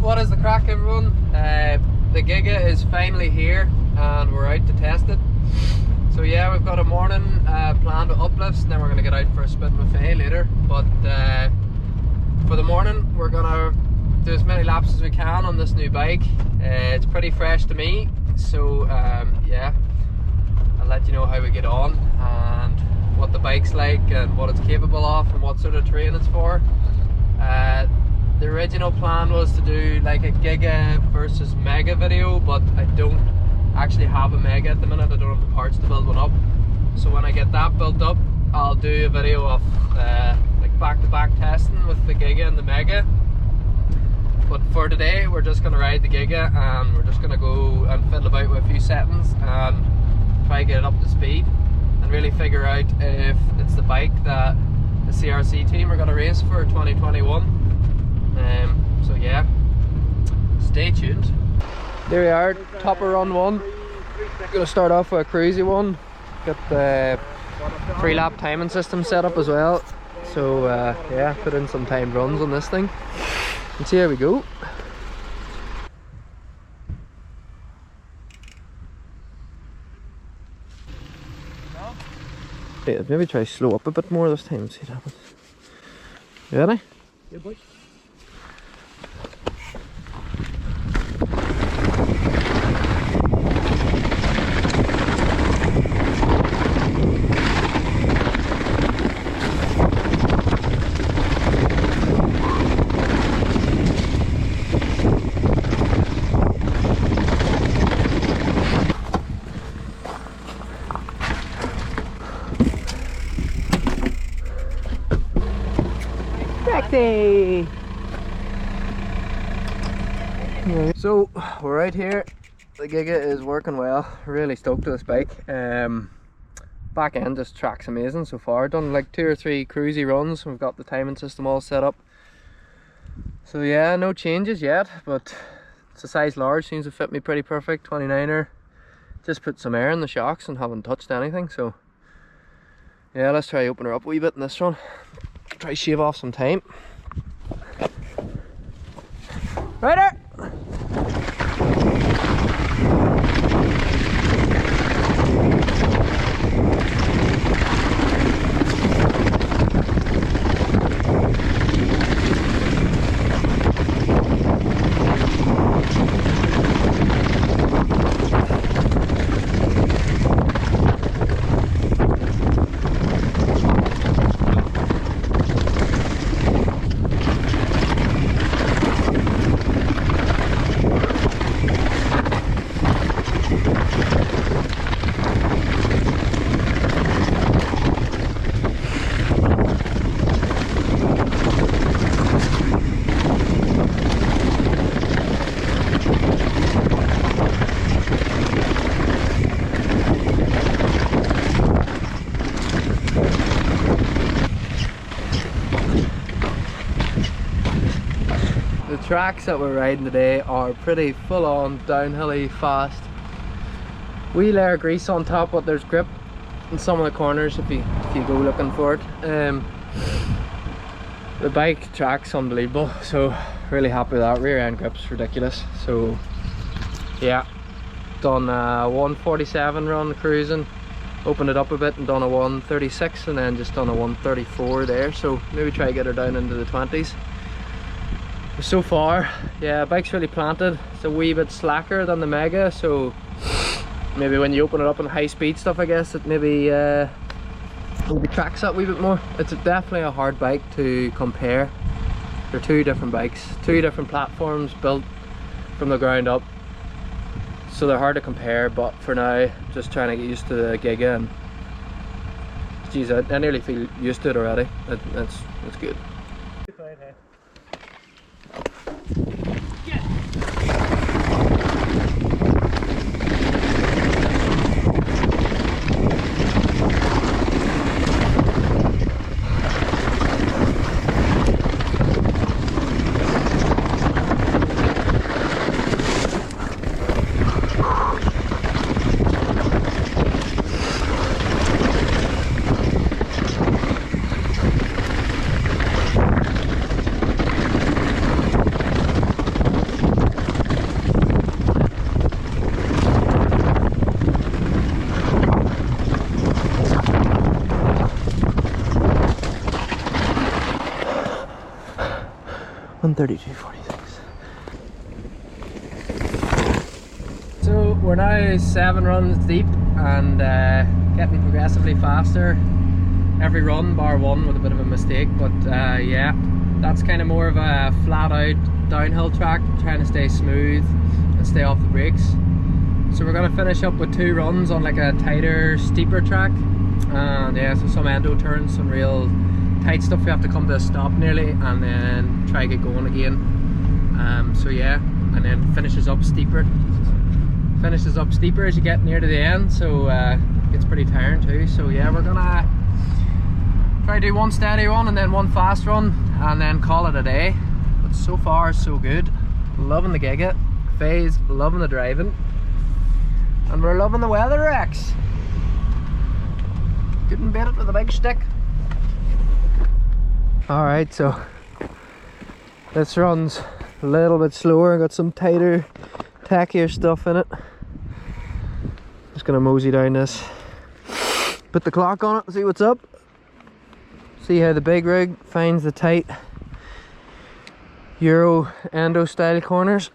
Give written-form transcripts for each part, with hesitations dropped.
what is the crack, everyone? The Giga is finally here and we're out to test it. So yeah, we've got a morning plan to uplifts, and then we're going to get out for a spin with Faye later. But for the morning, we're going to do as many laps as we can on this new bike. It's pretty fresh to me, so yeah, I'll let you know how we get on and what the bike's like and what it's capable of and what sort of terrain it's for. The original plan was to do like a Giga versus Mega video, but I don't actually have a Mega at the minute. I don't have the parts to build one up. So when I get that built up, I'll do a video of like back-to-back testing with the Giga and the Mega. But for today, we're just going to ride the Giga and we're just going to go and fiddle about with a few settings and try to get it up to speed and really figure out if it's the bike that the CRC team are going to race for 2021. So yeah, stay tuned. There we are, top of run one. Gonna start off with a cruisy one. Got the 3-lap timing system set up as well. So yeah, put in some timed runs on this thing and see how we go. Yeah, maybe try slow up a bit more this time and see what happens. You ready? Yeah, boy. So we're right here. The Giga is working well. Really stoked with this bike. Back end just tracks amazing so far. Done like 2 or 3 cruisy runs. We've got the timing system all set up. So yeah, no changes yet, but it's a size large, seems to fit me pretty perfect. 29er. Just put some air in the shocks and haven't touched anything. So yeah, let's try open her up a wee bit in this one. Try shave off some time. Right there. The tracks that we're riding today are pretty full on, downhilly, fast. Wee layer of grease on top, but there's grip in some of the corners if you go looking for it. The bike track's unbelievable, so really happy with that. Rear end grip's ridiculous. So yeah, done a 147 run cruising, opened it up a bit and done a 136 and then just done a 134 there. So maybe try to get her down into the 20s. So far, yeah, bike's really planted. It's a wee bit slacker than the Mega, so maybe when you open it up in high speed stuff, I guess it maybe tracks that a wee bit more. It's definitely a hard bike to compare. They're 2 different bikes, 2 different platforms built from the ground up, so they're hard to compare. But for now, just trying to get used to the Giga, and geez, I nearly feel used to it already. It's good. 132.46. So we're now 7 runs deep and getting progressively faster every run, bar one with a bit of a mistake. But yeah, that's kind of more of a flat out downhill track, trying to stay smooth and stay off the brakes. So we're going to finish up with 2 runs on like a tighter, steeper track. And yeah, so some endo turns, some real tight stuff. We have to come to a stop nearly and then try to get going again. So yeah, and then finishes up steeper as you get near to the end. So it's pretty tiring too. So yeah, we're gonna try to do one steady one and then one fast run and then call it a day. But so far so good. Loving the Giga. Faye's loving the driving. And we're loving the weather, Rex. Couldn't beat it with a big stick. Alright, so this run's a little bit slower. Got some tighter, tackier stuff in it. Just gonna mosey down this. Put the clock on it, see what's up. See how the big rig finds the tight Euro endo style corners.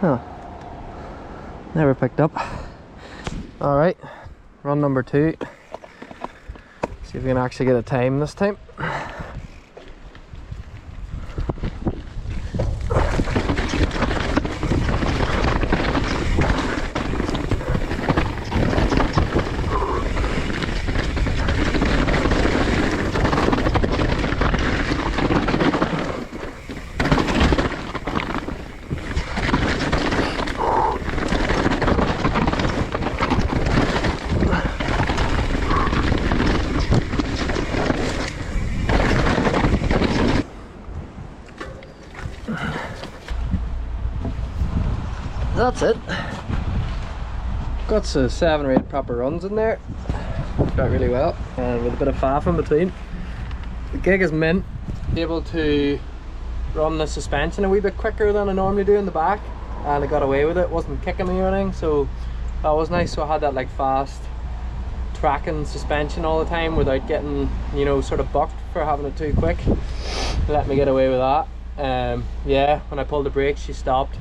Oh, never picked up. Alright, run number 2. See if we can actually get a time this time. That's it. Got 7 or 8 proper runs in there. Got really well, and with a bit of faff in between. The gig is mint. Able to run the suspension a wee bit quicker than I normally do in the back, and I got away with it. Wasn't kicking me or anything, so that was nice. So I had that like fast tracking suspension all the time without getting, you know, sort of bucked for having it too quick. Let me get away with that. Yeah, when I pulled the brakes she stopped,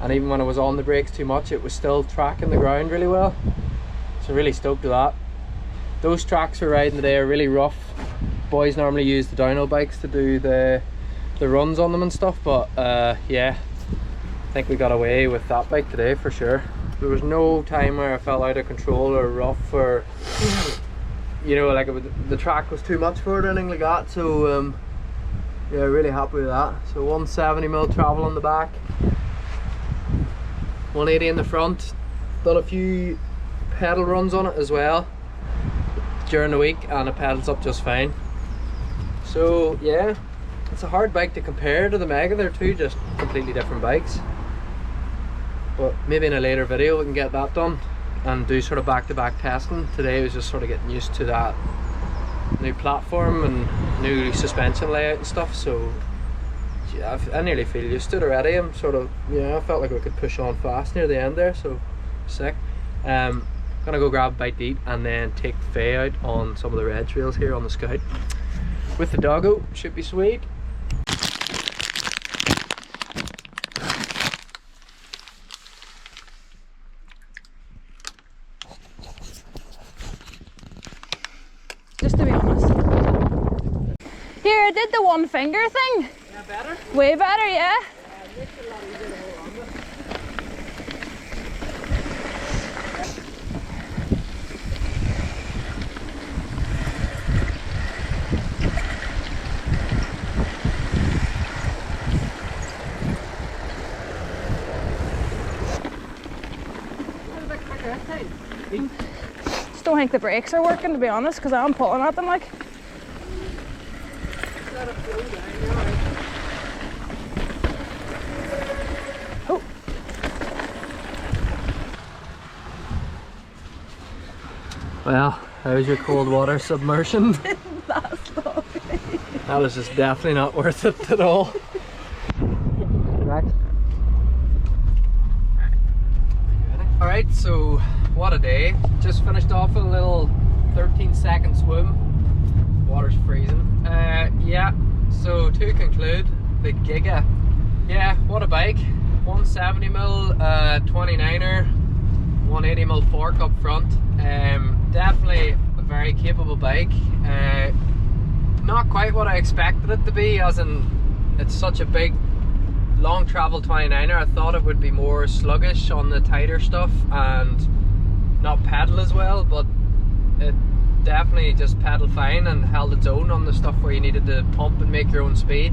and even when I was on the brakes too much it was still tracking the ground really well. So really stoked with that. Those tracks we're riding today are really rough. Boys normally use the downhill bikes to do the runs on them and stuff, but yeah, I think we got away with that bike today for sure. There was no time where I felt out of control or rough, or you know, like the track was too much for it or anything like that. So yeah, really happy with that. So 170mm travel on the back, 180 in the front. Done a few pedal runs on it as well during the week, and it pedals up just fine. So yeah, it's a hard bike to compare to the Mega. They're two just completely different bikes, but maybe in a later video we can get that done and do sort of back-to-back testing. Today was just sort of getting used to that new platform and new suspension layout and stuff. So yeah, I nearly feel used to it already. I'm sort of, yeah, I felt like we could push on fast near the end there, so sick. Gonna go grab a bite to eat and then take Faye out on some of the red trails here on the Scout with the doggo. Should be sweet. Just to be honest. Here, I did the one finger thing. Yeah, better? Way better, yeah. It makes it a lot easier to hold on with. think the brakes are working, to be honest, because I'm pulling at them like. Let it flow down, you're right. Oh. Well, how's your cold water submersion? Didn't last long. That was just definitely not worth it at all. Right. Alright, so what a day. Just finished off a little 13-second swim. Water's freezing. Yeah, so to conclude, the Giga. Yeah, what a bike. 170mm 29er, 180mm fork up front. Definitely a very capable bike. Not quite what I expected it to be, as in it's such a big long travel 29er. I thought it would be more sluggish on the tighter stuff and not pedal as well, but it definitely just pedaled fine and held its own on the stuff where you needed to pump and make your own speed,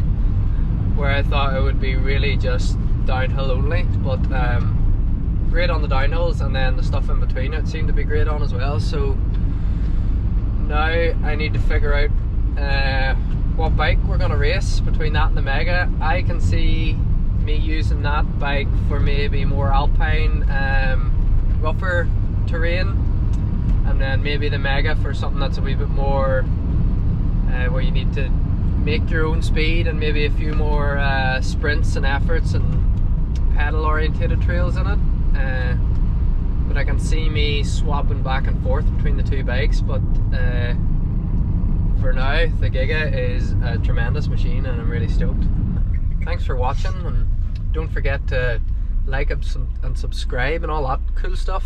where I thought it would be really just downhill only. But great on the downhills, and then the stuff in between it seemed to be great on as well. So now I need to figure out what bike we're going to race between that and the Mega. I can see me using that bike for maybe more alpine, rougher terrain, and then maybe the Mega for something that's a wee bit more where you need to make your own speed and maybe a few more sprints and efforts and pedal orientated trails in it. But I can see me swapping back and forth between the two bikes. But for now, the Giga is a tremendous machine and I'm really stoked. Thanks for watching, and don't forget to like and subscribe and all that cool stuff.